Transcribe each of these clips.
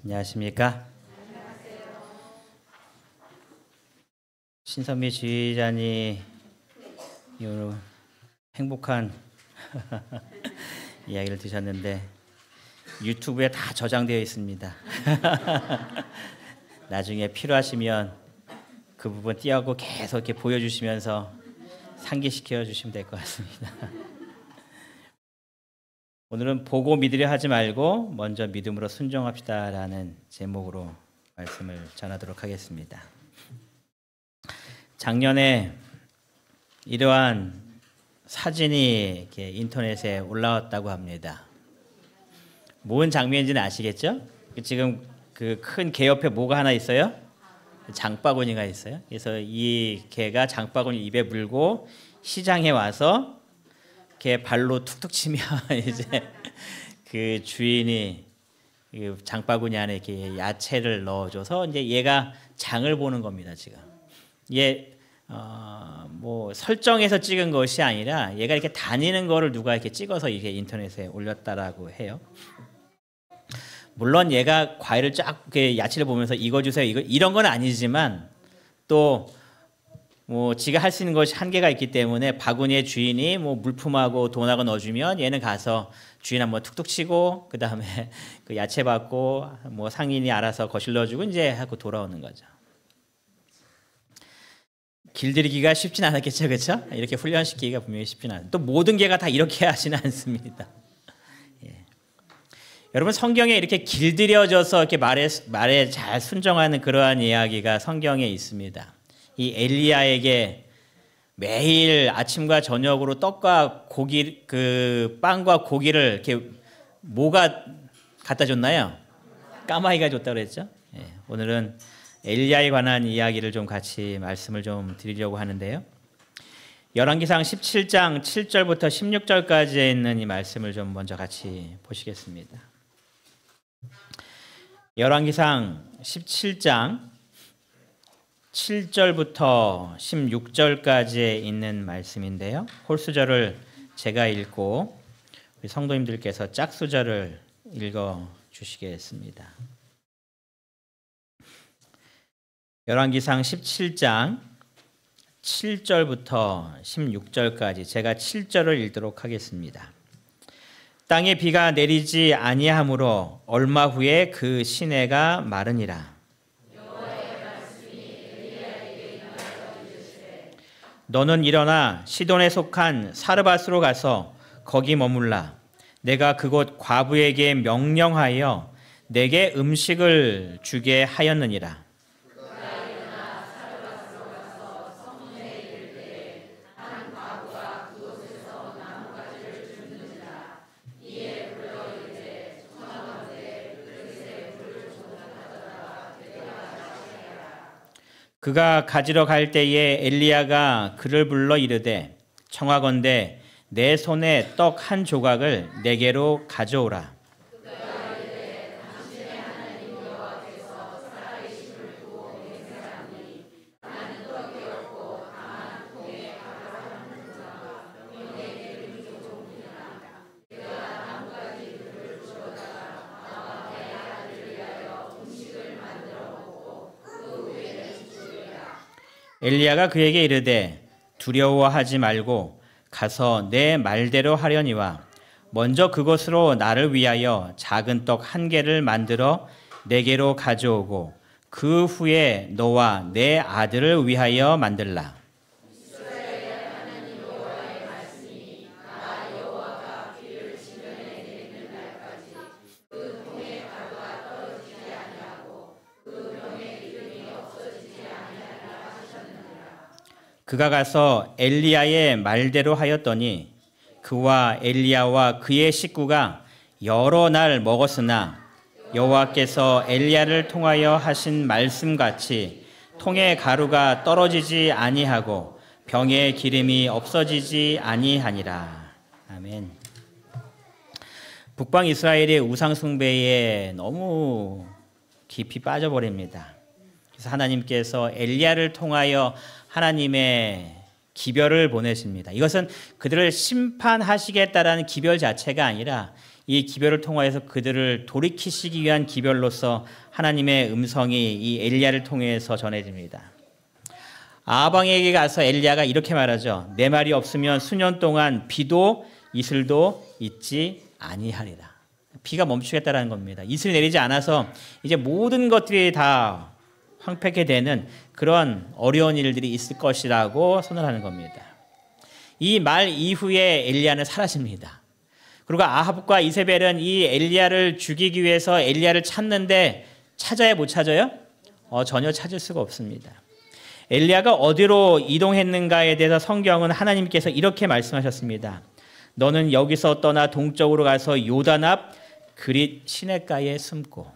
안녕하십니까? 신선미 지휘자님 이후로 행복한 이야기를 드셨는데 유튜브에 다 저장되어 있습니다. 나중에 필요하시면 그 부분 띄우고 계속 이렇게 보여주시면서 상기시켜 주시면 될 것 같습니다. 오늘은 보고 믿으려 하지 말고 먼저 믿음으로 순종합시다라는 제목으로 말씀을 전하도록 하겠습니다. 작년에 이러한 사진이 이렇게 인터넷에 올라왔다고 합니다. 뭔 장면인지는 아시겠죠? 지금 그 큰 개 옆에 뭐가 하나 있어요? 장바구니가 있어요. 그래서 이 개가 장바구니 입에 물고 시장에 와서 개 발로 툭툭 치면 이제 그 주인이 장바구니 안에 이렇게 야채를 넣어줘서 이제 얘가 장을 보는 겁니다. 지금 얘 뭐 설정해서 찍은 것이 아니라 얘가 이렇게 다니는 거를 누가 이렇게 찍어서 이게 인터넷에 올렸다라고 해요. 물론 얘가 과일을 쫙 이렇게 야채를 보면서 이거 주세요 이거 이런 건 아니지만 또 뭐 지가 할 수 있는 것이 한계가 있기 때문에 바구니의 주인이 뭐 물품하고 돈하고 넣어주면 얘는 가서 주인 한번 툭툭 치고 그 다음에 그 야채 받고 뭐 상인이 알아서 거실러주고 이제 하고 돌아오는 거죠. 길들이기가 쉽진 않았겠죠, 그렇죠? 이렇게 훈련시키기가 분명히 쉽진 않아요. 또 모든 개가 다 이렇게 하지는 않습니다. 예. 여러분 성경에 이렇게 길들여져서 이렇게 말에 잘 순종하는 그러한 이야기가 성경에 있습니다. 이 엘리야에게 매일 아침과 저녁으로 떡과 고기 그 빵과 고기를 이렇게 뭐가 갖다 줬나요? 까마귀가 줬다고 그랬죠. 예, 오늘은 엘리야에 관한 이야기를 좀 같이 말씀을 좀 드리려고 하는데요. 열왕기상 17장 7절부터 16절까지에 있는 이 말씀을 좀 먼저 같이 보시겠습니다. 열왕기상 17장 7절부터 16절까지에 있는 말씀인데요. 홀수절을 제가 읽고 우리 성도님들께서 짝수절을 읽어 주시겠습니다. 열왕기상 17장 7절부터 16절까지 제가 7절을 읽도록 하겠습니다. 땅에 비가 내리지 아니하므로 얼마 후에 그 시내가 마르니라. 너는 일어나 시돈에 속한 사르밧으로 가서 거기 머물라. 내가 그곳 과부에게 명령하여 내게 음식을 주게 하였느니라. 그가 가지러 갈 때에 엘리야가 그를 불러 이르되 청하건대 내 손에 떡 한 조각을 내게로 가져오라. 엘리야가 그에게 이르되 두려워하지 말고 가서 내 말대로 하려니와 먼저 그것으로 나를 위하여 작은 떡 한 개를 만들어 내게로 가져오고 그 후에 너와 내 아들을 위하여 만들라. 그가 가서 엘리야의 말대로 하였더니 그와 엘리야와 그의 식구가 여러 날 먹었으나 여호와께서 엘리야를 통하여 하신 말씀같이 통에 가루가 떨어지지 아니하고 병에 기름이 없어지지 아니하니라. 아멘. 북방 이스라엘의 우상 숭배에 너무 깊이 빠져버립니다. 그래서 하나님께서 엘리야를 통하여 하나님의 기별을 보내십니다. 이것은 그들을 심판하시겠다라는 기별 자체가 아니라 이 기별을 통하여서 그들을 돌이키시기 위한 기별로서 하나님의 음성이 이 엘리야를 통해서 전해집니다. 아방에게 가서 엘리야가 이렇게 말하죠. 내 말이 없으면 수년 동안 비도 이슬도 있지 아니하리라. 비가 멈추겠다라는 겁니다. 이슬이 내리지 않아서 이제 모든 것들이 다 황폐하게 되는 그런 어려운 일들이 있을 것이라고 선언하는 겁니다. 이 말 이후에 엘리야는 사라집니다. 그리고 아합과 이세벨은 이 엘리야를 죽이기 위해서 엘리야를 찾는데 찾아야 못 찾아요? 전혀 찾을 수가 없습니다. 엘리야가 어디로 이동했는가에 대해서 성경은 하나님께서 이렇게 말씀하셨습니다. 너는 여기서 떠나 동쪽으로 가서 요단 앞 그릿 시냇가에 숨고.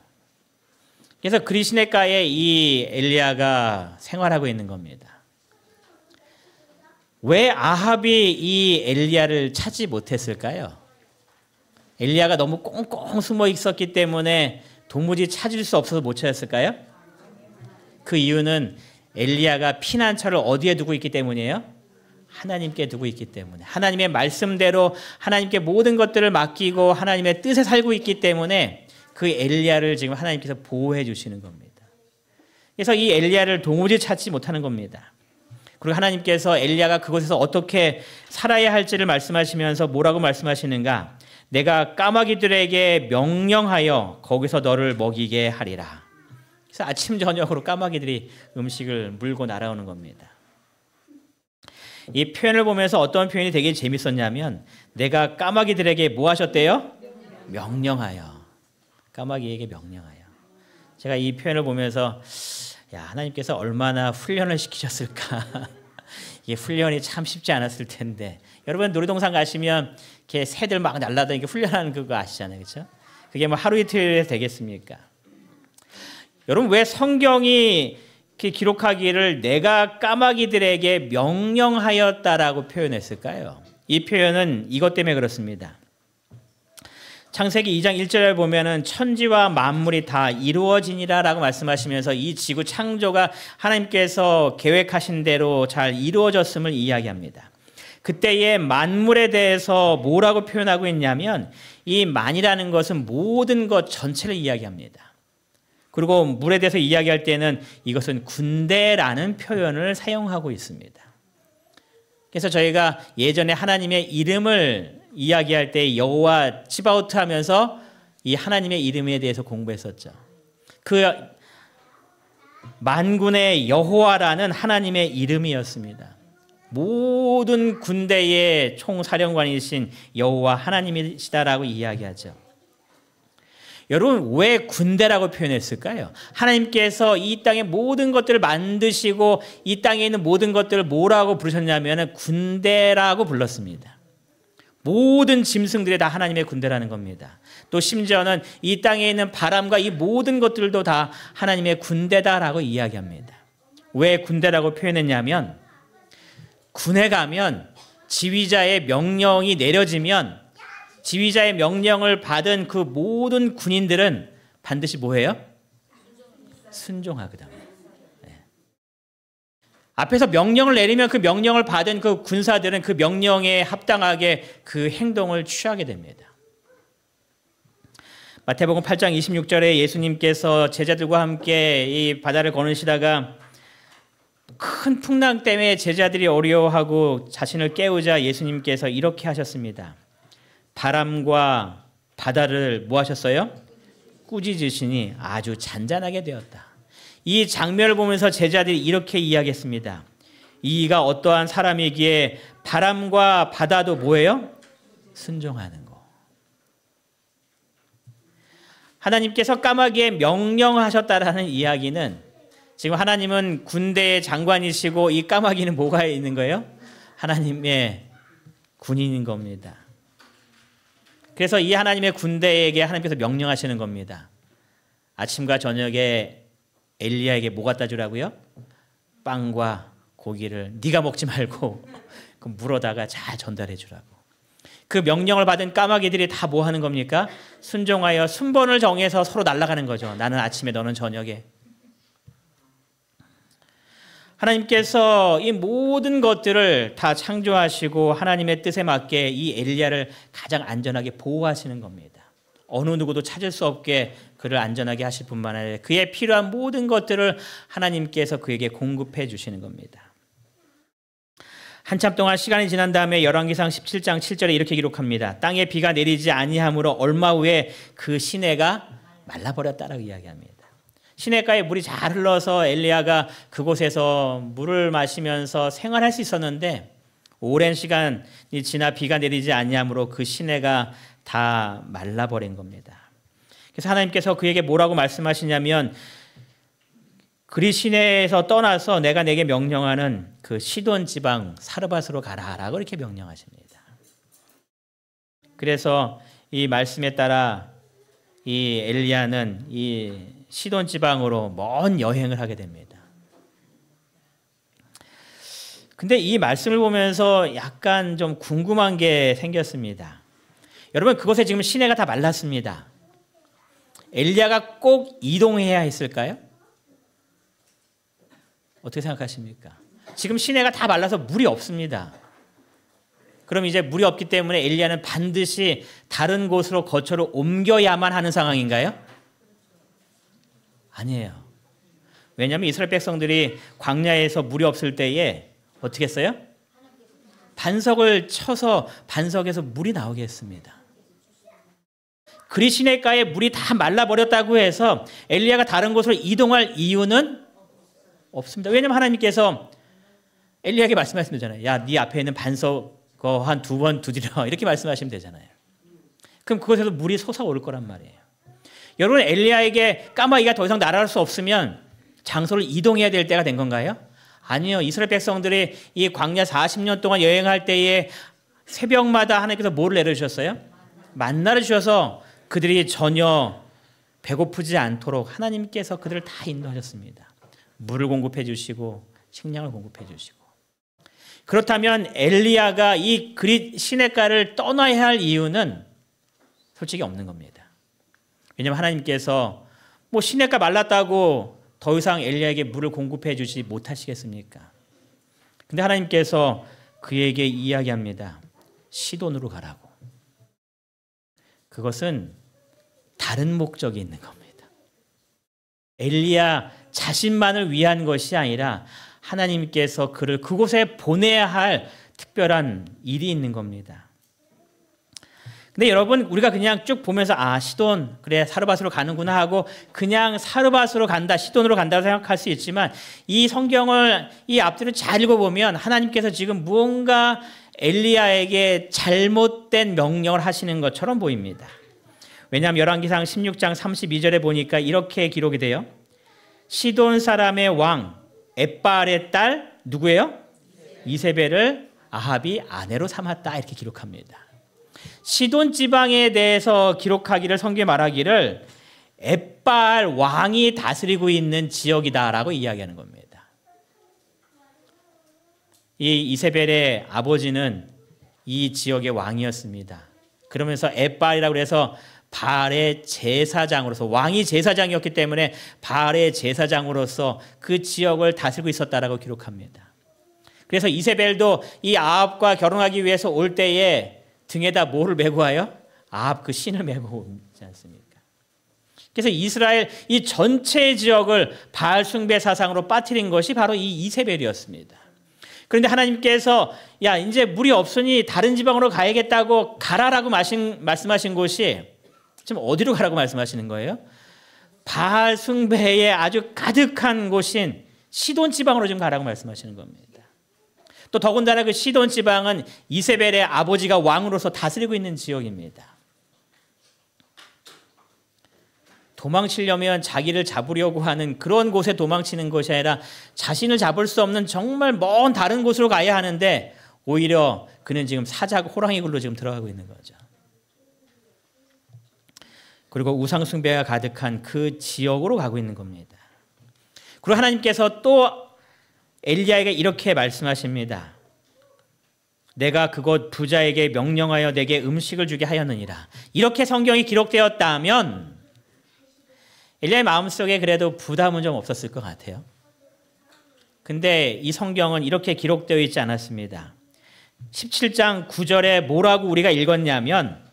그래서 그릿 시냇가에 이 엘리야가 생활하고 있는 겁니다. 왜 아합이 이 엘리야를 찾지 못했을까요? 엘리야가 너무 꽁꽁 숨어 있었기 때문에 도무지 찾을 수 없어서 못 찾았을까요? 그 이유는 엘리야가 피난처를 어디에 두고 있기 때문이에요? 하나님께 두고 있기 때문에. 하나님의 말씀대로 하나님께 모든 것들을 맡기고 하나님의 뜻에 살고 있기 때문에 그 엘리야를 지금 하나님께서 보호해 주시는 겁니다. 그래서 이 엘리야를 도무지 찾지 못하는 겁니다. 그리고 하나님께서 엘리야가 그곳에서 어떻게 살아야 할지를 말씀하시면서 뭐라고 말씀하시는가? 내가 까마귀들에게 명령하여 거기서 너를 먹이게 하리라. 그래서 아침 저녁으로 까마귀들이 음식을 물고 날아오는 겁니다. 이 표현을 보면서 어떤 표현이 되게 재밌었냐면 내가 까마귀들에게 뭐 하셨대요? 명령하여. 까마귀에게 명령하여. 제가 이 표현을 보면서 야, 하나님께서 얼마나 훈련을 시키셨을까. 이게 훈련이 참 쉽지 않았을 텐데. 여러분 놀이동산 가시면 이렇게 새들 막 날아다니게 훈련하는 그거 아시잖아요. 그렇죠? 그게 뭐 하루 이틀 되겠습니까? 여러분 왜 성경이 이렇게 기록하기를 내가 까마귀들에게 명령하였다라고 표현했을까요? 이 표현은 이것 때문에 그렇습니다. 창세기 2장 1절에 보면은 천지와 만물이 다 이루어지니라라고 말씀하시면서 이 지구 창조가 하나님께서 계획하신 대로 잘 이루어졌음을 이야기합니다. 그때의 만물에 대해서 뭐라고 표현하고 있냐면 이 만이라는 것은 모든 것 전체를 이야기합니다. 그리고 물에 대해서 이야기할 때는 이것은 군대라는 표현을 사용하고 있습니다. 그래서 저희가 예전에 하나님의 이름을 이야기할 때 여호와 치바오트 하면서 이 하나님의 이름에 대해서 공부했었죠. 그 만군의 여호와라는 하나님의 이름이었습니다. 모든 군대의 총사령관이신 여호와 하나님이시다라고 이야기하죠. 여러분 왜 군대라고 표현했을까요? 하나님께서 이 땅의 모든 것들을 만드시고 이 땅에 있는 모든 것들을 뭐라고 부르셨냐면 군대라고 불렀습니다. 모든 짐승들이 다 하나님의 군대라는 겁니다. 또 심지어는 이 땅에 있는 바람과 이 모든 것들도 다 하나님의 군대다라고 이야기합니다. 왜 군대라고 표현했냐면 군에 가면 지휘자의 명령이 내려지면 지휘자의 명령을 받은 그 모든 군인들은 반드시 뭐해요? 순종하거든. 네. 앞에서 명령을 내리면 그 명령을 받은 그 군사들은 그 명령에 합당하게 그 행동을 취하게 됩니다. 마태복음 8장 26절에 예수님께서 제자들과 함께 이 바다를 거느시다가 큰 풍랑 때문에 제자들이 어려워하고 자신을 깨우자 예수님께서 이렇게 하셨습니다. 바람과 바다를 뭐 하셨어요? 꾸짖으시니 아주 잔잔하게 되었다. 이 장면을 보면서 제자들이 이렇게 이야기했습니다. 이가 어떠한 사람이기에 바람과 바다도 뭐예요? 순종하는 거. 하나님께서 까마귀에 명령하셨다라는 이야기는 지금 하나님은 군대의 장관이시고 이 까마귀는 뭐가 있는 거예요? 하나님의 군인인 겁니다. 그래서 이 하나님의 군대에게 하나님께서 명령하시는 겁니다. 아침과 저녁에 엘리야에게 뭐 갖다 주라고요? 빵과 고기를 네가 먹지 말고 그 물어다가 잘 전달해 주라고. 그 명령을 받은 까마귀들이 다 뭐 하는 겁니까? 순종하여 순번을 정해서 서로 날아가는 거죠. 나는 아침에 너는 저녁에. 하나님께서 이 모든 것들을 다 창조하시고 하나님의 뜻에 맞게 이 엘리야를 가장 안전하게 보호하시는 겁니다. 어느 누구도 찾을 수 없게 그를 안전하게 하실 뿐만 아니라 그에 필요한 모든 것들을 하나님께서 그에게 공급해 주시는 겁니다. 한참 동안 시간이 지난 다음에 열왕기상 17장 7절에 이렇게 기록합니다. 땅에 비가 내리지 아니하므로 얼마 후에 그 시내가 말라버렸다라고 이야기합니다. 시냇가에 물이 잘 흘러서 엘리야가 그곳에서 물을 마시면서 생활할 수 있었는데 오랜 시간이 지나 비가 내리지 아니하므로 그 시내가 다 말라버린 겁니다. 그래서 하나님께서 그에게 뭐라고 말씀하시냐면 그리 시내에서 떠나서 내가 내게 명령하는 그 시돈 지방 사르밧으로 가라라고 이렇게 명령하십니다. 그래서 이 말씀에 따라 이 엘리야는 이 시돈 지방으로 먼 여행을 하게 됩니다. 근데 이 말씀을 보면서 약간 좀 궁금한 게 생겼습니다. 여러분, 그곳에 지금 시내가 다 말랐습니다. 엘리야가 꼭 이동해야 했을까요? 어떻게 생각하십니까? 지금 시내가 다 말라서 물이 없습니다. 그럼 이제 물이 없기 때문에 엘리야는 반드시 다른 곳으로 거처를 옮겨야만 하는 상황인가요? 아니에요. 왜냐하면 이스라엘 백성들이 광야에서 물이 없을 때에 어떻게 했어요? 반석을 쳐서 반석에서 물이 나오게 했습니다. 그리 시내가에 물이 다 말라버렸다고 해서 엘리야가 다른 곳으로 이동할 이유는 없습니다. 왜냐하면 하나님께서 엘리야에게 말씀하시면 야, 네 앞에 있는 반석 한 2번 두드려 이렇게 말씀하시면 되잖아요. 그럼 그곳에서 물이 솟아오를 거란 말이에요. 여러분, 엘리야에게 까마귀가 더 이상 날아갈 수 없으면 장소를 이동해야 될 때가 된 건가요? 아니요. 이스라엘 백성들이 이 광야 40년 동안 여행할 때에 새벽마다 하나님께서 뭐를 내려주셨어요? 만나를 주셔서 그들이 전혀 배고프지 않도록 하나님께서 그들을 다 인도하셨습니다. 물을 공급해 주시고 식량을 공급해 주시고. 그렇다면 엘리야가 이 그릿 시냇가를 떠나야 할 이유는 솔직히 없는 겁니다. 왜냐하면 하나님께서 뭐 시냇가 말랐다고 더 이상 엘리야에게 물을 공급해 주지 못하시겠습니까? 근데 하나님께서 그에게 이야기합니다. 시돈으로 가라고. 그것은 다른 목적이 있는 겁니다. 엘리야 자신만을 위한 것이 아니라 하나님께서 그를 그곳에 보내야 할 특별한 일이 있는 겁니다. 근데 여러분, 우리가 그냥 쭉 보면서 시돈, 그래 사르밧으로 가는구나 하고 그냥 사르밧으로 간다, 시돈으로 간다고 생각할 수 있지만 이 성경을 이 앞뒤를 잘 읽어보면 하나님께서 지금 무언가 엘리야에게 잘못된 명령을 하시는 것처럼 보입니다. 왜냐하면 열왕기상 16장 32절에 보니까 이렇게 기록이 돼요. 시돈 사람의 왕 엣바알의 딸 누구예요? 이세벨을 아합이 아내로 삼았다 이렇게 기록합니다. 시돈 지방에 대해서 기록하기를 성경에 말하기를 엣바알 왕이 다스리고 있는 지역이다라고 이야기하는 겁니다. 이 이세벨의 아버지는 이 지역의 왕이었습니다. 그러면서 엣바알이라고 해서 바알의 제사장으로서 왕이 제사장이었기 때문에 바알의 제사장으로서 그 지역을 다스리고 있었다라고 기록합니다. 그래서 이세벨도 이 아합과 결혼하기 위해서 올 때에 등에다 뭐를 메고 와요? 아합 그 신을 메고 오지 않습니까? 그래서 이스라엘 이 전체 지역을 바알 숭배 사상으로 빠뜨린 것이 바로 이 이세벨이었습니다. 그런데 하나님께서 야 이제 물이 없으니 다른 지방으로 가야겠다고 가라라고 말씀하신 곳이 지금 어디로 가라고 말씀하시는 거예요? 바알 숭배에 아주 가득한 곳인 시돈 지방으로 지금 가라고 말씀하시는 겁니다. 또 더군다나 그 시돈 지방은 이세벨의 아버지가 왕으로서 다스리고 있는 지역입니다. 도망치려면 자기를 잡으려고 하는 그런 곳에 도망치는 것이 아니라 자신을 잡을 수 없는 정말 먼 다른 곳으로 가야 하는데 오히려 그는 지금 사자고 호랑이 굴로 지금 들어가고 있는 거죠. 그리고 우상 숭배가 가득한 그 지역으로 가고 있는 겁니다. 그리고 하나님께서 또 엘리야에게 이렇게 말씀하십니다. 내가 그곳 부자에게 명령하여 내게 음식을 주게 하였느니라. 이렇게 성경이 기록되었다면 엘리야의 마음속에 그래도 부담은 좀 없었을 것 같아요. 근데 이 성경은 이렇게 기록되어 있지 않았습니다. 17장 9절에 뭐라고 우리가 읽었냐면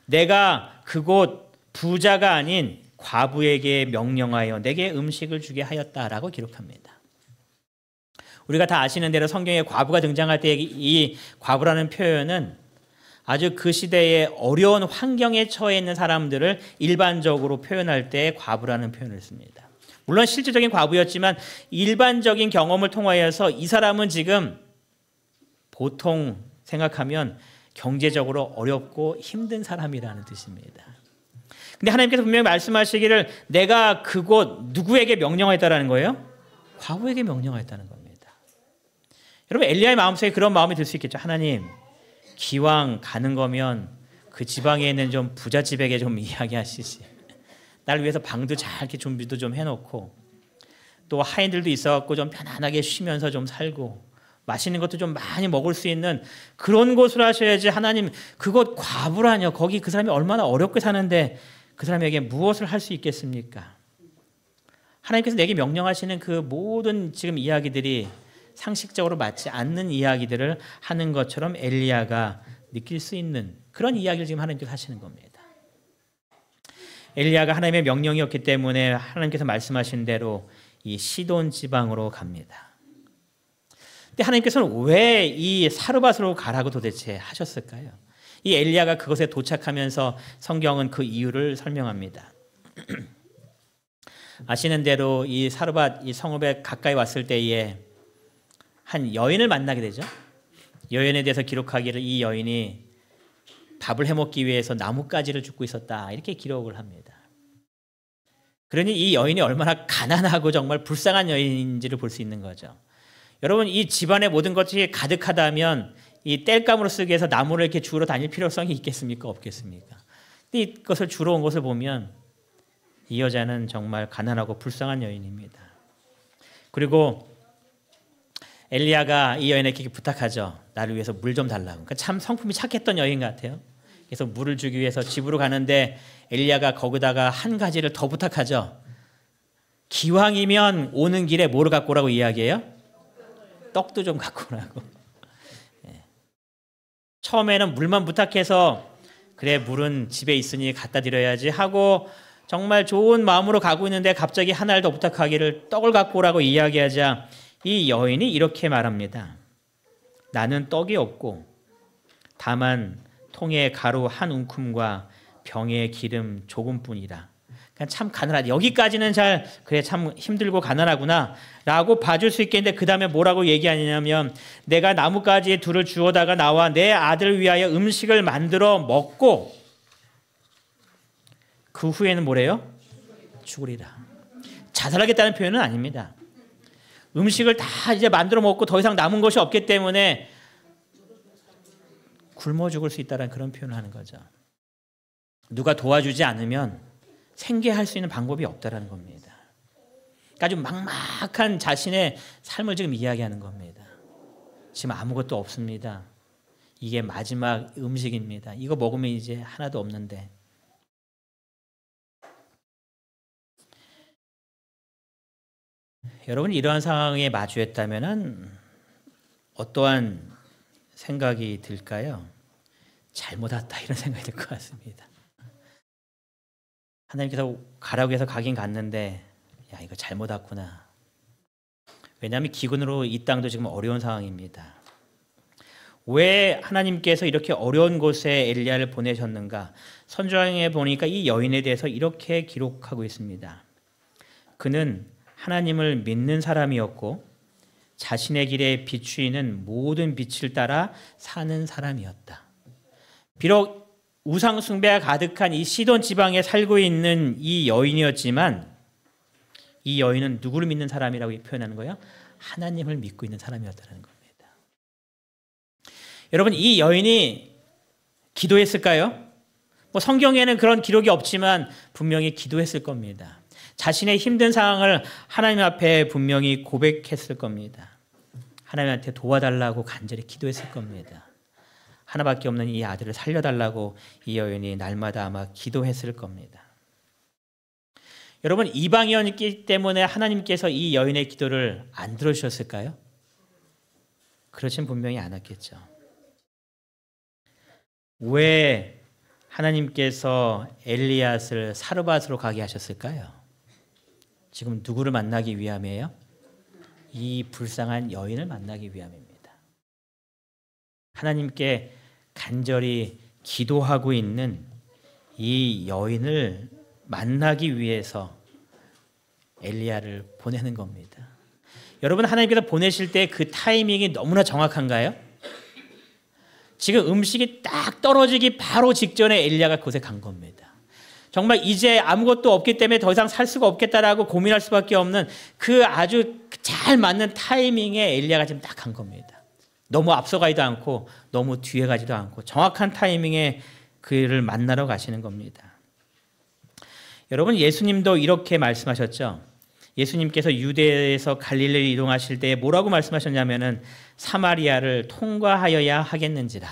내가 그곳 부자가 아닌 과부에게 명령하여 내게 음식을 주게 하였다라고 기록합니다. 우리가 다 아시는 대로 성경에 과부가 등장할 때 이 과부라는 표현은 아주 그 시대에 어려운 환경에 처해 있는 사람들을 일반적으로 표현할 때 과부라는 표현을 씁니다. 물론 실질적인 과부였지만 일반적인 경험을 통하여서 이 사람은 지금 보통 생각하면 경제적으로 어렵고 힘든 사람이라는 뜻입니다. 근데 하나님께서 분명히 말씀하시기를 내가 그곳 누구에게 명령하였다라는 거예요? 과부에게 명령하였다는 겁니다. 여러분 엘리야의 마음속에 그런 마음이 들 수 있겠죠. 하나님 기왕 가는 거면 그 지방에 있는 좀 부잣집에게 좀 이야기하시지. 날 위해서 방도 잘 이렇게 준비도 좀 해놓고 또 하인들도 있어갖고 좀 편안하게 쉬면서 좀 살고 맛있는 것도 좀 많이 먹을 수 있는 그런 곳으로 하셔야지. 하나님 그곳 과부라뇨. 거기 그 사람이 얼마나 어렵게 사는데 그 사람에게 무엇을 할 수 있겠습니까? 하나님께서 내게 명령하시는 그 모든 지금 이야기들이 상식적으로 맞지 않는 이야기들을 하는 것처럼 엘리야가 느낄 수 있는 그런 이야기를 지금 하나님께서 하시는 겁니다. 엘리야가 하나님의 명령이었기 때문에 하나님께서 말씀하신 대로 이 시돈 지방으로 갑니다. 근데 하나님께서는 왜 이 사르밧으로 가라고 도대체 하셨을까요? 이 엘리야가 그것에 도착하면서 성경은 그 이유를 설명합니다. 아시는 대로 이 사르밧 이 성읍에 가까이 왔을 때에 한 여인을 만나게 되죠. 여인에 대해서 기록하기를 이 여인이 밥을 해먹기 위해서 나뭇가지를 줍고 있었다 이렇게 기록을 합니다. 그러니 이 여인이 얼마나 가난하고 정말 불쌍한 여인인지를 볼 수 있는 거죠. 여러분 이 집안의 모든 것이 가득하다면 이 땔감으로 쓰기 위해서 나무를 이렇게 주우러 다닐 필요성이 있겠습니까? 없겠습니까? 근데 이것을 주러 온 것을 보면 이 여자는 정말 가난하고 불쌍한 여인입니다. 그리고 엘리야가 이 여인에게 부탁하죠. 나를 위해서 물 좀 달라고. 그러니까 참 성품이 착했던 여인 같아요. 그래서 물을 주기 위해서 집으로 가는데 엘리야가 거기다가 한 가지를 더 부탁하죠. 기왕이면 오는 길에 뭐를 갖고 오라고 이야기해요? 떡도 좀 갖고 오라고. 처음에는 물만 부탁해서 그래 물은 집에 있으니 갖다 드려야지 하고 정말 좋은 마음으로 가고 있는데 갑자기 하나를 더 부탁하기를 떡을 갖고 오라고 이야기하자 이 여인이 이렇게 말합니다. 나는 떡이 없고 다만 통에 가루 한 움큼과 병에 기름 조금뿐이라. 그냥 참 가난하다. 여기까지는 잘 그래 참 힘들고 가난하구나 라고 봐줄 수 있겠는데 그 다음에 뭐라고 얘기하냐면 내가 나뭇가지에 둘을 주워다가 나와 내 아들을 위하여 음식을 만들어 먹고 그 후에는 뭐래요? 죽으리라. 자살하겠다는 표현은 아닙니다. 음식을 다 이제 만들어 먹고 더 이상 남은 것이 없기 때문에 굶어 죽을 수 있다는 그런 표현을 하는 거죠. 누가 도와주지 않으면 생계할 수 있는 방법이 없다라는 겁니다. 아주 막막한 자신의 삶을 지금 이야기하는 겁니다. 지금 아무것도 없습니다. 이게 마지막 음식입니다. 이거 먹으면 이제 하나도 없는데. 여러분 이러한 상황에 마주했다면 어떠한 생각이 들까요? 잘못 왔다 이런 생각이 들 것 같습니다. 하나님께서 가라고 해서 가긴 갔는데 야 이거 잘못 왔구나. 왜냐하면 기근으로 이 땅도 지금 어려운 상황입니다. 왜 하나님께서 이렇게 어려운 곳에 엘리야를 보내셨는가? 선지서에 보니까 이 여인에 대해서 이렇게 기록하고 있습니다. 그는 하나님을 믿는 사람이었고 자신의 길에 비추이는 모든 빛을 따라 사는 사람이었다. 비록 우상 숭배가 가득한 이 시돈 지방에 살고 있는 이 여인이었지만 이 여인은 누구를 믿는 사람이라고 표현하는 거예요? 하나님을 믿고 있는 사람이었다는 겁니다. 여러분 이 여인이 기도했을까요? 뭐 성경에는 그런 기록이 없지만 분명히 기도했을 겁니다. 자신의 힘든 상황을 하나님 앞에 분명히 고백했을 겁니다. 하나님한테 도와달라고 간절히 기도했을 겁니다. 하나밖에 없는 이 아들을 살려달라고 이 여인이 날마다 아마 기도했을 겁니다. 여러분 이방인이기 때문에 하나님께서 이 여인의 기도를 안 들어주셨을까요? 그렇진 분명히 않았겠죠. 왜 하나님께서 엘리앗을 사르밧으로 가게 하셨을까요? 지금 누구를 만나기 위함이에요? 이 불쌍한 여인을 만나기 위함입니다. 하나님께 간절히 기도하고 있는 이 여인을 만나기 위해서 엘리야를 보내는 겁니다. 여러분, 하나님께서 보내실 때 그 타이밍이 너무나 정확한가요? 지금 음식이 딱 떨어지기 바로 직전에 엘리야가 그곳에 간 겁니다. 정말 이제 아무것도 없기 때문에 더 이상 살 수가 없겠다라고 고민할 수밖에 없는 그 아주 잘 맞는 타이밍에 엘리야가 지금 딱 간 겁니다. 너무 앞서가지도 않고 너무 뒤에 가지도 않고 정확한 타이밍에 그를 만나러 가시는 겁니다. 여러분, 예수님도 이렇게 말씀하셨죠. 예수님께서 유대에서 갈릴리를 이동하실 때 뭐라고 말씀하셨냐면은 사마리아를 통과하여야 하겠는지라.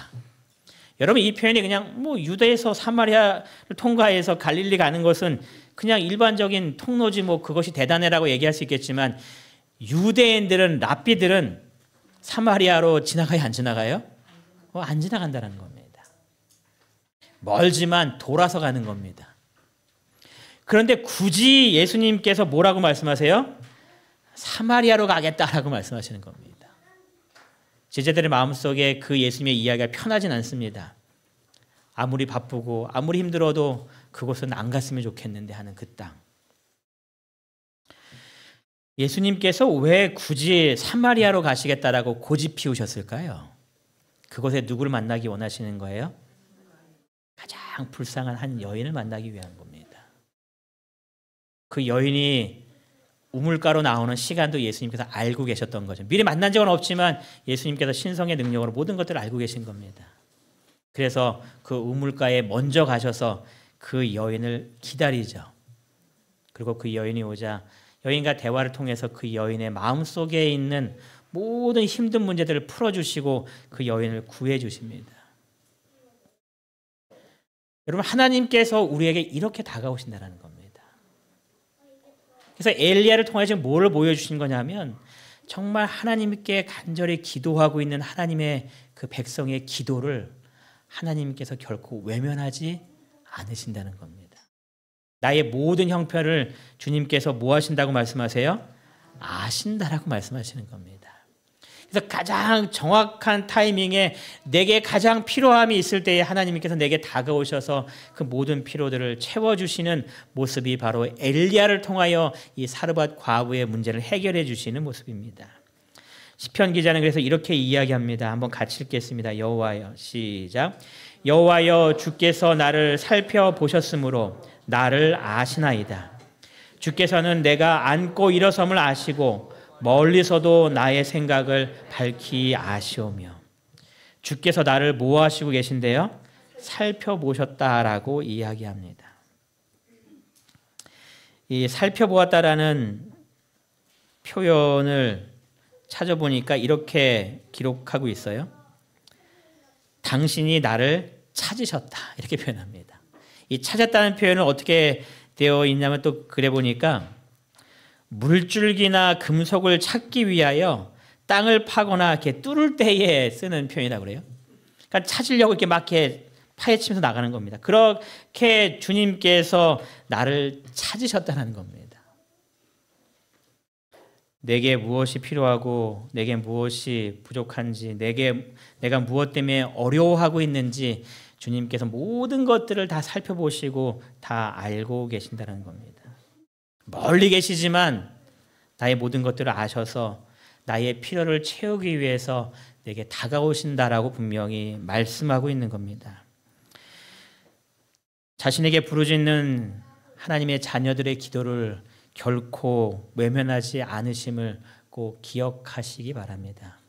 여러분, 이 표현이 그냥 유대에서 사마리아를 통과해서 갈릴리 가는 것은 그냥 일반적인 통로지 그것이 대단해라고 얘기할 수 있겠지만 유대인들은 랍비들은 사마리아로 지나가요, 안 지나가요? 안 지나간다는 겁니다. 멀지만 돌아서 가는 겁니다. 그런데 굳이 예수님께서 뭐라고 말씀하세요? 사마리아로 가겠다라고 말씀하시는 겁니다. 제자들의 마음속에 그 예수님의 이야기가 편하진 않습니다. 아무리 바쁘고 아무리 힘들어도 그곳은 안 갔으면 좋겠는데 하는 그 땅. 예수님께서 왜 굳이 사마리아로 가시겠다라고 고집 피우셨을까요? 그곳에 누구를 만나기 원하시는 거예요? 가장 불쌍한 한 여인을 만나기 위한 겁니다. 그 여인이 우물가로 나오는 시간도 예수님께서 알고 계셨던 거죠. 미리 만난 적은 없지만 예수님께서 신성의 능력으로 모든 것들을 알고 계신 겁니다. 그래서 그 우물가에 먼저 가셔서 그 여인을 기다리죠. 그리고 그 여인이 오자 여인과 대화를 통해서 그 여인의 마음속에 있는 모든 힘든 문제들을 풀어주시고 그 여인을 구해 주십니다. 여러분, 하나님께서 우리에게 이렇게 다가오신다는 겁니다. 그래서 엘리야를 통해 지금 뭐를 보여주신 거냐면 정말 하나님께 간절히 기도하고 있는 하나님의 그 백성의 기도를 하나님께서 결코 외면하지 않으신다는 겁니다. 나의 모든 형편을 주님께서 뭐 하신다고 말씀하세요? 아신다라고 말씀하시는 겁니다. 그래서 가장 정확한 타이밍에 내게 가장 필요함이 있을 때에 하나님께서 내게 다가오셔서 그 모든 필요들을 채워주시는 모습이 바로 엘리야를 통하여 이 사르밧 과부의 문제를 해결해 주시는 모습입니다. 시편 기자는 그래서 이렇게 이야기합니다. 한번 같이 읽겠습니다. 여호와여, 시작. 여호와여, 주께서 나를 살펴보셨으므로 나를 아시나이다. 주께서는 내가 앉고 일어섬을 아시고 멀리서도 나의 생각을 밝히 아시오며 주께서 나를 뭐 하시고 계신데요? 살펴보셨다라고 이야기합니다. 이 살펴보았다라는 표현을 찾아보니까 이렇게 기록하고 있어요. 당신이 나를 찾으셨다, 이렇게 표현합니다. 이 찾았다는 표현은 어떻게 되어 있냐면 또 그래 보니까 물줄기나 금속을 찾기 위하여 땅을 파거나 이렇게 뚫을 때에 쓰는 표현이라고 그래요. 그러니까 찾으려고 이렇게 막 이렇게 파헤치면서 나가는 겁니다. 그렇게 주님께서 나를 찾으셨다는 겁니다. 내게 무엇이 필요하고 내게 무엇이 부족한지, 내가 무엇 때문에 어려워하고 있는지 주님께서 모든 것들을 다 살펴보시고 다 알고 계신다는 겁니다. 멀리 계시지만 나의 모든 것들을 아셔서 나의 필요를 채우기 위해서 내게 다가오신다라고 분명히 말씀하고 있는 겁니다. 자신에게 부르짖는 하나님의 자녀들의 기도를 결코 외면하지 않으심을 꼭 기억하시기 바랍니다.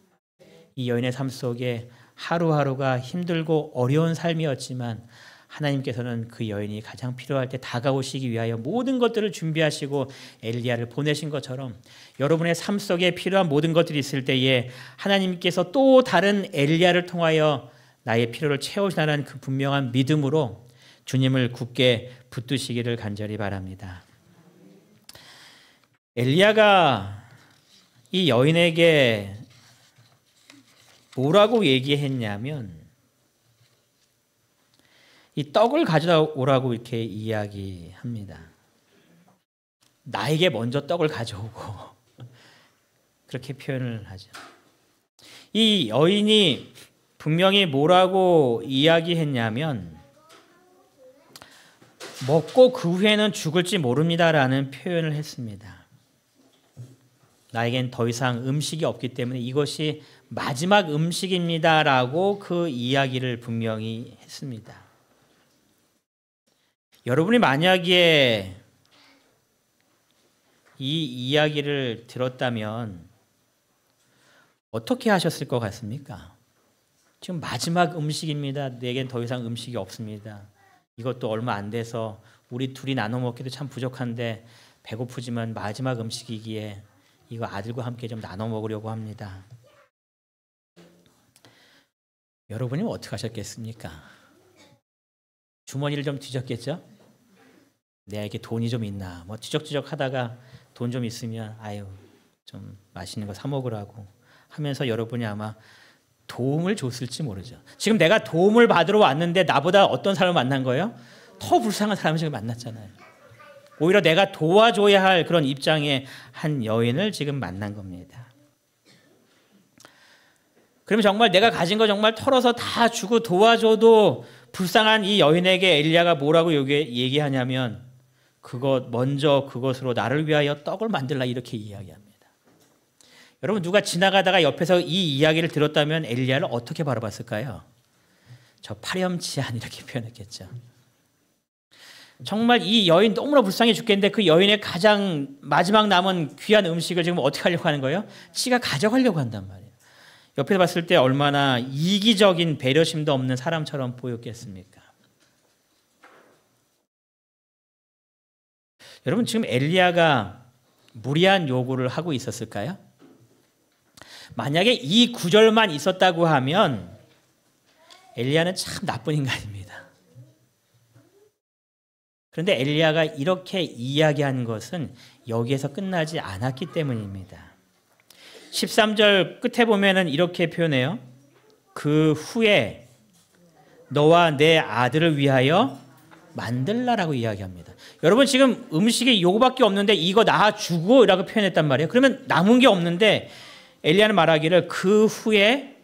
이 여인의 삶 속에 하루하루가 힘들고 어려운 삶이었지만 하나님께서는 그 여인이 가장 필요할 때 다가오시기 위하여 모든 것들을 준비하시고 엘리야를 보내신 것처럼 여러분의 삶 속에 필요한 모든 것들이 있을 때에 하나님께서 또 다른 엘리야를 통하여 나의 필요를 채우시라는 그 분명한 믿음으로 주님을 굳게 붙드시기를 간절히 바랍니다. 엘리야가 이 여인에게 뭐라고 얘기했냐면 이 떡을 가져오라고 이렇게 이야기합니다. 나에게 먼저 떡을 가져오고 그렇게 표현을 하죠. 이 여인이 분명히 뭐라고 이야기했냐면 먹고 그 후에는 죽을지 모릅니다라는 표현을 했습니다. 나에겐 더 이상 음식이 없기 때문에 이것이 마지막 음식입니다라고 그 이야기를 분명히 했습니다. 여러분이 만약에 이 이야기를 들었다면 어떻게 하셨을 것 같습니까? 지금 마지막 음식입니다. 내겐 더 이상 음식이 없습니다. 이것도 얼마 안 돼서 우리 둘이 나눠 먹기도 참 부족한데 배고프지만 마지막 음식이기에 이거 아들과 함께 좀 나눠 먹으려고 합니다. 여러분이 어떻게 하셨겠습니까? 주머니를 좀 뒤졌겠죠? 내게 돈이 좀 있나? 뭐 뒤적뒤적 하다가 돈 좀 있으면 아유 좀 맛있는 거 사 먹으라고 하면서 여러분이 아마 도움을 줬을지 모르죠. 지금 내가 도움을 받으러 왔는데 나보다 어떤 사람을 만난 거예요? 더 불쌍한 사람을 지금 만났잖아요. 오히려 내가 도와줘야 할 그런 입장의 한 여인을 지금 만난 겁니다. 그러면 정말 내가 가진 거 정말 털어서 다 주고 도와줘도 불쌍한 이 여인에게 엘리야가 뭐라고 얘기하냐면 그것으로 나를 위하여 떡을 만들라 이렇게 이야기합니다. 여러분 누가 지나가다가 옆에서 이 이야기를 들었다면 엘리야를 어떻게 바라봤을까요? 저 파렴치한 이렇게 표현했겠죠. 정말 이 여인 너무나 불쌍해 죽겠는데 그 여인의 가장 마지막 남은 귀한 음식을 지금 어떻게 하려고 하는 거예요? 지가 가져가려고 한단 말이에요. 옆에서 봤을 때 얼마나 이기적인 배려심도 없는 사람처럼 보였겠습니까? 여러분 지금 엘리야가 무리한 요구를 하고 있었을까요? 만약에 이 구절만 있었다고 하면 엘리야는 참 나쁜 인간입니다. 그런데 엘리야가 이렇게 이야기한 것은 여기에서 끝나지 않았기 때문입니다. 13절 끝에 보면은 이렇게 표현해요. 그 후에 너와 내 아들을 위하여 만들라라고 이야기합니다. 여러분 지금 음식이 요거밖에 없는데 이거 나 주고 라고 표현했단 말이에요. 그러면 남은 게 없는데 엘리야는 말하기를 그 후에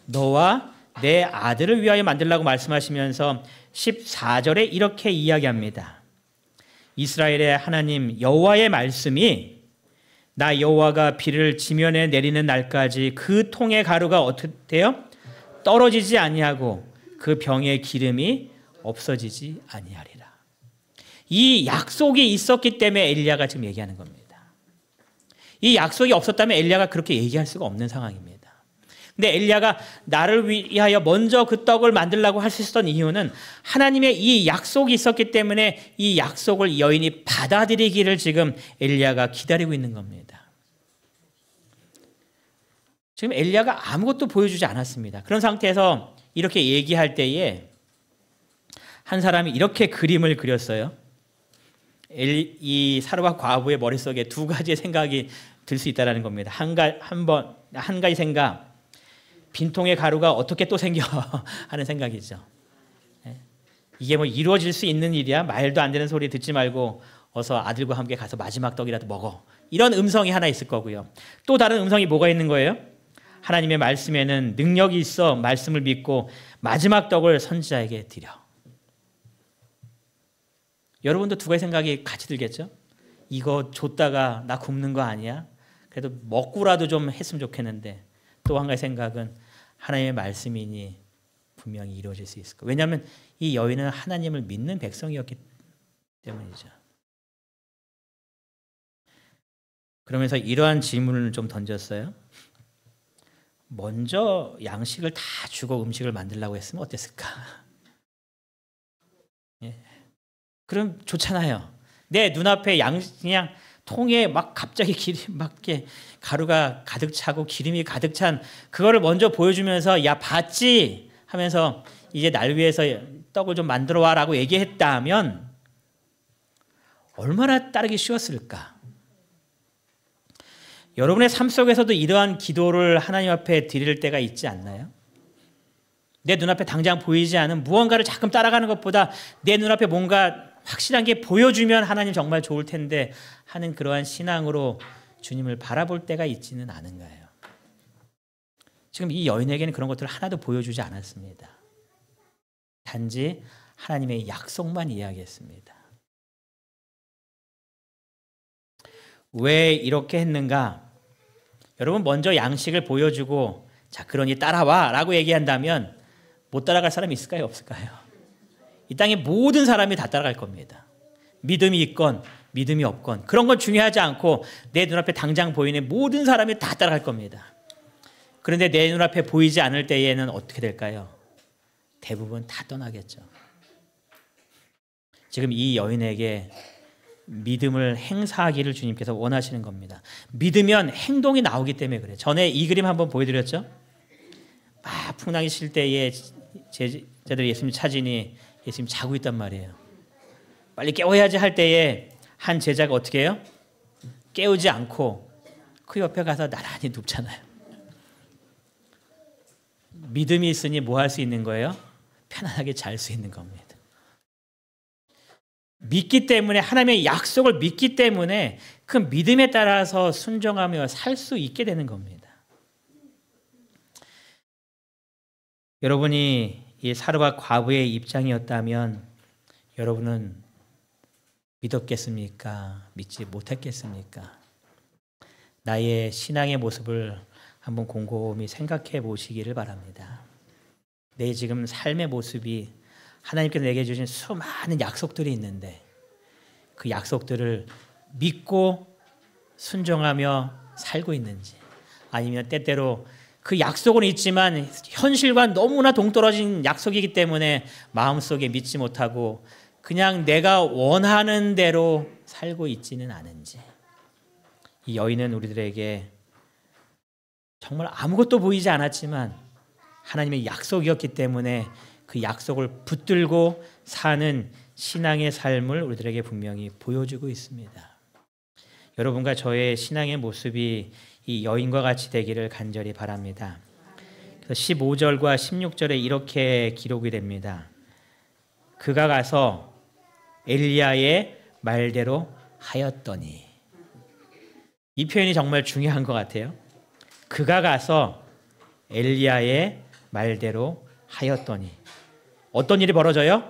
너와 내 아들을 위하여 만들라고 말씀하시면서 14절에 이렇게 이야기합니다. 이스라엘의 하나님 여호와의 말씀이 나 여호와가 비를 지면에 내리는 날까지 그 통의 가루가 어떻게 돼요? 떨어지지 아니하고 그 병의 기름이 없어지지 아니하리라. 이 약속이 있었기 때문에 엘리야가 지금 얘기하는 겁니다. 이 약속이 없었다면 엘리야가 그렇게 얘기할 수가 없는 상황입니다. 근데 엘리야가 나를 위하여 먼저 그 떡을 만들라고 할 수 있었던 이유는 하나님의 이 약속이 있었기 때문에 이 약속을 여인이 받아들이기를 지금 엘리야가 기다리고 있는 겁니다. 지금 엘리야가 아무것도 보여주지 않았습니다. 그런 상태에서 이렇게 얘기할 때에 한 사람이 이렇게 그림을 그렸어요. 이 사르밧 과부의 머릿속에 두 가지의 생각이 들 수 있다는 겁니다. 한 가지 생각, 빈통의 가루가 어떻게 또 생겨 하는 생각이죠. 이게 뭐 이루어질 수 있는 일이야? 말도 안 되는 소리 듣지 말고 어서 아들과 함께 가서 마지막 떡이라도 먹어. 이런 음성이 하나 있을 거고요. 또 다른 음성이 뭐가 있는 거예요? 하나님의 말씀에는 능력이 있어 말씀을 믿고 마지막 떡을 선지자에게 드려. 여러분도 두 가지 생각이 같이 들겠죠? 이거 줬다가 나 굶는 거 아니야? 그래도 먹고라도 좀 했으면 좋겠는데 또 한 가지 생각은 하나님의 말씀이니 분명히 이루어질 수 있을 거예요. 왜냐하면 이 여인은 하나님을 믿는 백성이었기 때문이죠. 그러면서 이러한 질문을 좀 던졌어요. 먼저 양식을 다 주고 음식을 만들려고 했으면 어땠을까? 예. 그럼 좋잖아요. 내 눈앞에 그냥 통에 막 갑자기 기름 막 이렇게 가루가 가득 차고 기름이 가득 찬 그거를 먼저 보여주면서 야 봤지? 하면서 이제 날 위해서 떡을 좀 만들어 와라고 얘기했다면 얼마나 따르기 쉬웠을까? 여러분의 삶 속에서도 이러한 기도를 하나님 앞에 드릴 때가 있지 않나요? 내 눈앞에 당장 보이지 않은 무언가를 자꾸 따라가는 것보다 내 눈앞에 뭔가 확실한 게 보여주면 하나님 정말 좋을 텐데 하는 그러한 신앙으로 주님을 바라볼 때가 있지는 않은가요? 지금 이 여인에게는 그런 것들을 하나도 보여주지 않았습니다. 단지 하나님의 약속만 이야기했습니다. 왜 이렇게 했는가? 여러분, 먼저 양식을 보여주고 자, 그러니 따라와 라고 얘기한다면 못 따라갈 사람이 있을까요? 없을까요? 이 땅의 모든 사람이 다 따라갈 겁니다. 믿음이 있건 믿음이 없건 그런 건 중요하지 않고 내 눈앞에 당장 보이는 모든 사람이 다 따라갈 겁니다. 그런데 내 눈앞에 보이지 않을 때에는 어떻게 될까요? 대부분 다 떠나겠죠. 지금 이 여인에게 믿음을 행사하기를 주님께서 원하시는 겁니다. 믿으면 행동이 나오기 때문에 그래요. 전에 이 그림 한번 보여드렸죠? 막 풍랑이 칠 때에 제자들이 예수님 찾으니 예수님 자고 있단 말이에요. 빨리 깨워야지 할 때에 한 제자가 어떻게 해요? 깨우지 않고 그 옆에 가서 나란히 눕잖아요. 믿음이 있으니 뭐 할 수 있는 거예요? 편안하게 잘 수 있는 겁니다. 믿기 때문에, 하나님의 약속을 믿기 때문에 그 믿음에 따라서 순종하며 살 수 있게 되는 겁니다. 여러분이 이 사르밧 과부의 입장이었다면 여러분은 믿었겠습니까? 믿지 못했겠습니까? 나의 신앙의 모습을 한번 곰곰이 생각해 보시기를 바랍니다. 내 지금 삶의 모습이 하나님께서 내게 주신 수많은 약속들이 있는데 그 약속들을 믿고 순종하며 살고 있는지, 아니면 때때로 그 약속은 있지만 현실과 너무나 동떨어진 약속이기 때문에 마음속에 믿지 못하고 그냥 내가 원하는 대로 살고 있지는 않은지. 이 여인은 우리들에게 정말 아무것도 보이지 않았지만 하나님의 약속이었기 때문에 그 약속을 붙들고 사는 신앙의 삶을 우리들에게 분명히 보여주고 있습니다. 여러분과 저의 신앙의 모습이 이 여인과 같이 되기를 간절히 바랍니다. 그래서 15절과 16절에 이렇게 기록이 됩니다. 그가 가서 엘리야의 말대로 하였더니. 이 표현이 정말 중요한 것 같아요. 그가 가서 엘리야의 말대로 하였더니. 어떤 일이 벌어져요?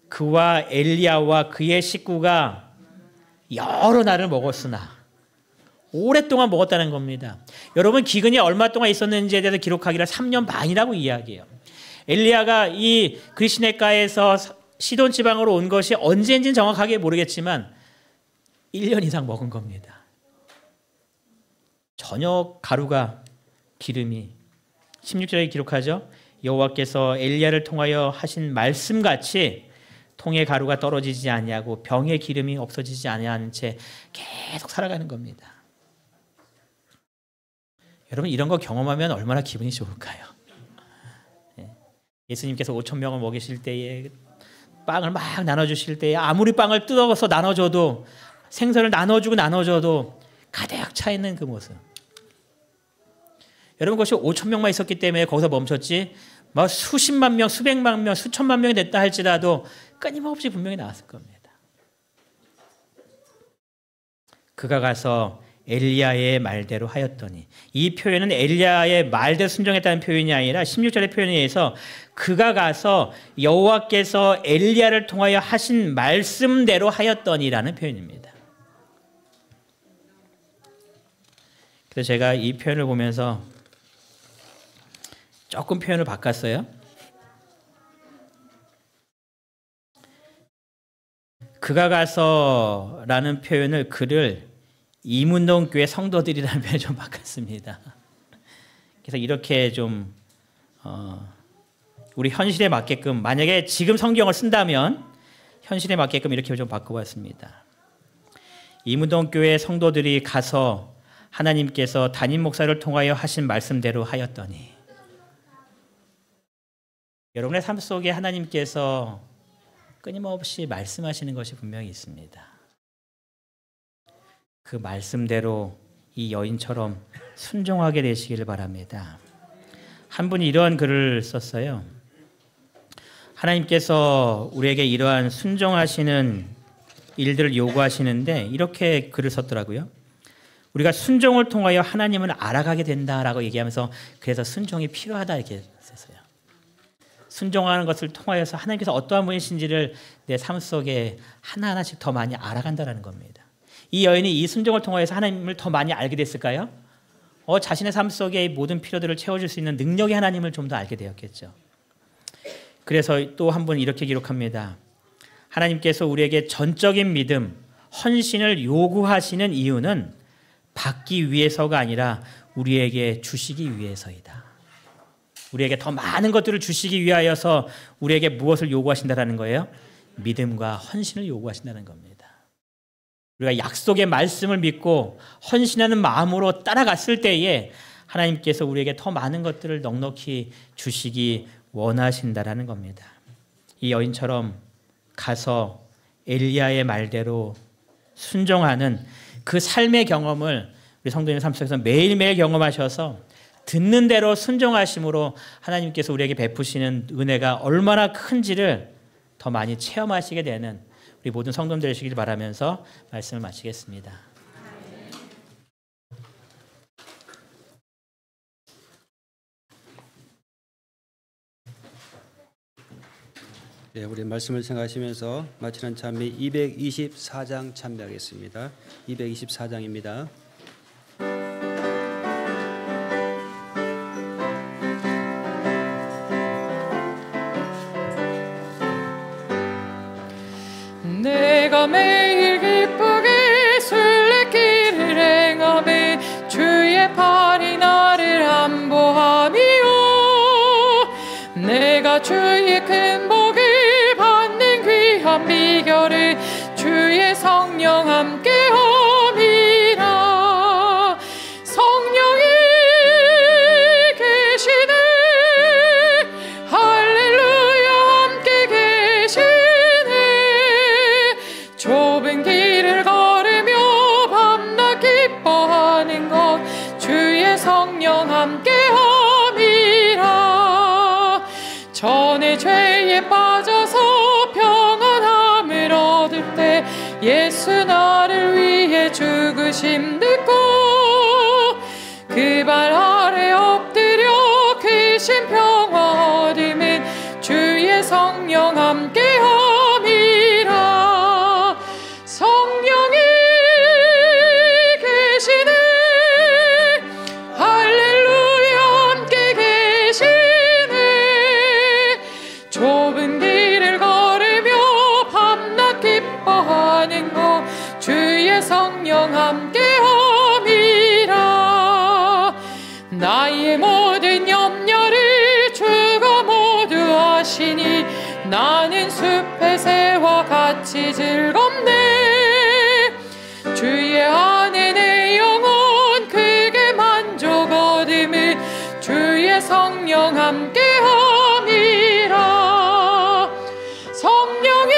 그와 엘리야와 그의 식구가 여러 날을 먹었으나, 오랫동안 먹었다는 겁니다. 여러분, 기근이 얼마 동안 있었는지에 대해서 기록하기를 3년 반이라고 이야기해요. 엘리야가 이 그리시네가에서 시돈 지방으로 온 것이 언제인지는 정확하게 모르겠지만 1년 이상 먹은 겁니다. 전혀 가루가, 기름이, 16절에 기록하죠. 여호와께서 엘리야를 통하여 하신 말씀같이 통의 가루가 떨어지지 아니하고 병의 기름이 없어지지 아니하는 채 계속 살아가는 겁니다. 여러분, 이런 거 경험하면 얼마나 기분이 좋을까요? 예수님께서 5,000명을 먹이실 때에 빵을 막 나눠주실 때에 아무리 빵을 뜯어서 나눠줘도, 생선을 나눠줘도 가득 차 있는 그 모습. 여러분, 그것이 5,000명만 있었기 때문에 거기서 멈췄지, 막 수십만 명, 수백만 명, 수천만 명이 됐다 할지라도 끊임없이 분명히 나왔을 겁니다. 그가 가서 엘리야의 말대로 하였더니. 이 표현은 엘리야의 말대로 순종했다는 표현이 아니라 16절의 표현에 의해서 그가 가서 여호와께서 엘리야를 통하여 하신 말씀대로 하였더니라는 표현입니다. 그래서 제가 이 표현을 보면서 조금 표현을 바꿨어요. 그가 가서라는 표현을, 글을 이문동교회 성도들이라는 표현을 좀 바꿨습니다. 그래서 이렇게 좀 우리 현실에 맞게끔, 만약에 지금 성경을 쓴다면 현실에 맞게끔 이렇게 좀 바꿔봤습니다. 이문동교회 성도들이 가서 하나님께서 담임 목사를 통하여 하신 말씀대로 하였더니. 여러분의 삶 속에 하나님께서 끊임없이 말씀하시는 것이 분명히 있습니다. 그 말씀대로 이 여인처럼 순종하게 되시기를 바랍니다. 한 분이 이런 글을 썼어요. 하나님께서 우리에게 이러한 순종하시는 일들을 요구하시는데 이렇게 글을 썼더라고요. 우리가 순종을 통하여 하나님을 알아가게 된다라고 얘기하면서 그래서 순종이 필요하다 이렇게 썼어요. 순종하는 것을 통하여서 하나님께서 어떠한 분이신지를 내 삶 속에 하나하나씩 더 많이 알아간다는 겁니다. 이 여인이 이 순종을 통하여서 하나님을 더 많이 알게 됐을까요? 자신의 삶 속에 모든 필요들을 채워줄 수 있는 능력의 하나님을 좀 더 알게 되었겠죠. 그래서 또 한 분 이렇게 기록합니다. 하나님께서 우리에게 전적인 믿음, 헌신을 요구하시는 이유는 받기 위해서가 아니라 우리에게 주시기 위해서이다. 우리에게 더 많은 것들을 주시기 위하여서 우리에게 무엇을 요구하신다는 거예요? 믿음과 헌신을 요구하신다는 겁니다. 우리가 약속의 말씀을 믿고 헌신하는 마음으로 따라갔을 때에 하나님께서 우리에게 더 많은 것들을 넉넉히 주시기 원하신다라는 겁니다. 이 여인처럼 가서 엘리야의 말대로 순종하는 그 삶의 경험을 우리 성도님 삶 속에서 매일매일 경험하셔서 듣는 대로 순종하심으로 하나님께서 우리에게 베푸시는 은혜가 얼마나 큰지를 더 많이 체험하시게 되는 우리 모든 성도님들 되시길 바라면서 말씀을 마치겠습니다. 네, 우리 말씀을 생각하시면서 마치는 찬미 224장 찬미하겠습니다. 224장입니다. 내가 매일 기쁘게 순례길을 행하며 주의 팔이 나를 안보하며 내가 주의 큰 복을 받는 귀한 비결을 주의 성령 함께 함이라. 성령이 계시네 할렐루야 함께 계시네. 좁은 길을 걸으며 밤낮 기뻐하는 것 주의 성령 함께 함이라. 전에 죄에 빠져서 평안함을 얻을 때 예수 나를 위해 죽으심 듣고 그 발 아래 엎드려 귀신 평화 얻음은 주의 성령 함께 함이라. 성령이 계시네 할렐루야 함께 계시네. 좁은 길을 걸으며 밤낮 기뻐하는 것 주의 성령 함께 함이라. 나의 모든 염려를 주가 모두 아시니 나는 숲의 새와 같이 즐겁네. 주의 안에 내 영혼 크게 만족 얻음을 주의 성령 함께 함이라. 성령이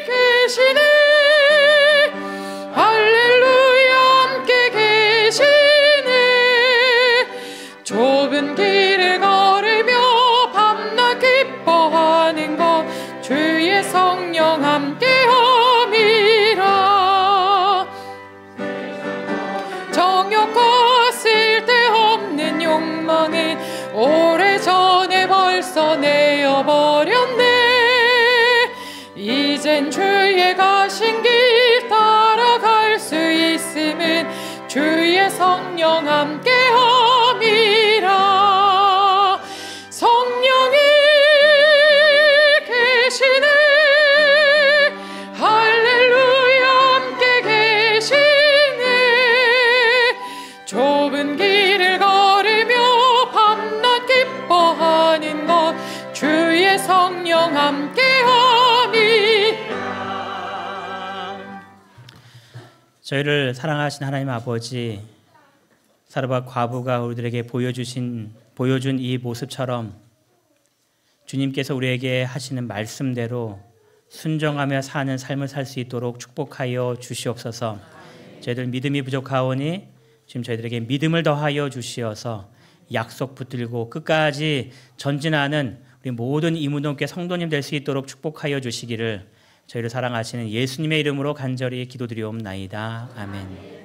계시네 할렐루야 함께 계시네. 좁은 길을 걸으며 밤낮 기뻐하는 것 주의 성령 함께 함이라. 정욕과 쓸데없는 욕망은 오래전에 벌써 내어버렸네. 이젠 주의 가신 길 따라갈 수 있음은 주의 성령 함께 함이라. 성령이 계시네 할렐루야 함께 계시네. 좁은 길을 걸으며 밤낮 기뻐하는 것 주의 성령 함께 함이라. 저희를 사랑하신 하나님 아버지, 사르밧 과부가 우리들에게 보여준 이 모습처럼 주님께서 우리에게 하시는 말씀대로 순종하며 사는 삶을 살 수 있도록 축복하여 주시옵소서. 저희들 믿음이 부족하오니 지금 저희들에게 믿음을 더하여 주시어서 약속 붙들고 끝까지 전진하는 우리 모든 이문동교회 성도님 될 수 있도록 축복하여 주시기를 저희를 사랑하시는 예수님의 이름으로 간절히 기도드리옵나이다. 아멘.